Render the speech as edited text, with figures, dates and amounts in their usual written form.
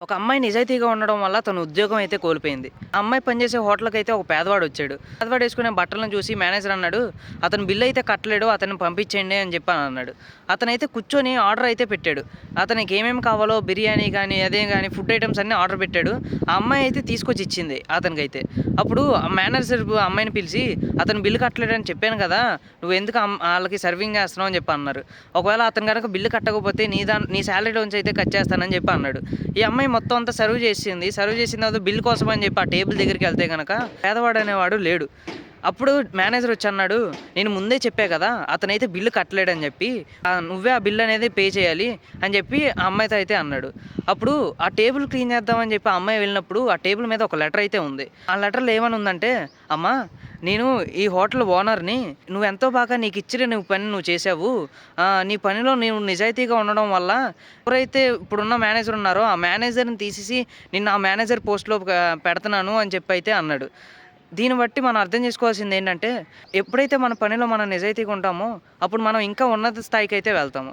ఒక అమ్మాయి నిజాయితీగా ఉండడం వల్ల తన ఉద్యోగం అయితే కోల్పోయింది. ఆ అమ్మాయి పనిచేసే హోటల్‌కైతే ఒక పేదవాడొచ్చాడు. పేదవాడేసుకునే బట్టలను చూసి మేనేజర్ అన్నాడు, "అతను బిల్ అయితే కట్టలేడు. అతన్ని పంపించేయండి" అని చెప్పి అన్నాడు. అతనైతే కూర్చొని ఆర్డర్ అయితే పెట్టాడు. అతనికి ఏమేమి కావాలో బిర్యానీ గానీ, అదే గానీ ఫుడ్ ఐటెమ్స్ అన్నీ ఆర్డర్ పెట్టాడు. ఆ అమ్మాయి అయితే తీసుకొచ్చి ఇచ్చింది అతనికైతే. అప్పుడు ఆ మేనేజర్ ఆ అమ్మాయిని పిలిచి, "అతను బిల్ కట్టలేడని చెప్పాను కదా! నువ్వెందుకు ఆళ్ళకి సర్వింగ్ చేస్తున్నావు" అని చెప్పి అన్నారు. "ఒకవేళ అతను గనక బిల్ కట్టకపోతే నీ సాలరీలోంచి అయితే కట్ చేస్తానని" చెప్పి అన్నాడు. ఈ అమ్మాయి మొత్తం అంతా సర్వ్ చేసింది. సర్వ్ చేసిన తర్వాత బిల్ కోసం అని చెప్పి ఆ టేబుల్ దగ్గరికెళ్తే గనక పేదవాడనేవాడు లేడు. అప్పుడు మేనేజర్ వచ్చి అన్నాడు, "నేను ముందే చెప్పా కదా! అతనైతే బిల్ కట్టలేడని చెప్పి. నువ్వే ఆ బిల్ అనేది పే చేయాలి" అని చెప్పి ఆ అమ్మాయితో అయితే అన్నాడు. అప్పుడు ఆ టేబుల్ క్లీన్ చేద్దామని చెప్పి ఆ అమ్మాయి వెళ్ళినప్పుడు ఆ టేబుల్ మీద ఒక లెటర్ అయితే ఉంది. ఆ లెటర్‌లో ఏమని ఉందంటే, "అమ్మా, నేను ఈ హోటల్ ఓనర్‌ని. నువ్వెంతో బాగా నీకిచ్చిన పని నువ్వు చేశావు. నీ పనిలో నువ్వు నిజాయితీగా ఉండడం వల్ల ఎవరైతే ఇప్పుడున్న మేనేజర్ ఉన్నారో ఆ మేనేజర్‌ని తీసేసి నిన్ను ఆ మేనేజర్ పోస్ట్‌లో పెడుతున్నాను" అని చెప్పైతే అన్నాడు. దీన్ని బట్టి మనం అర్థం చేసుకోవాల్సిందేంటంటే, ఎప్పుడైతే మన పనిలో మనం నిజాయితీగా ఉంటామో, అప్పుడు మనం ఇంకా ఉన్నత స్థాయికైతే వెళ్తాము.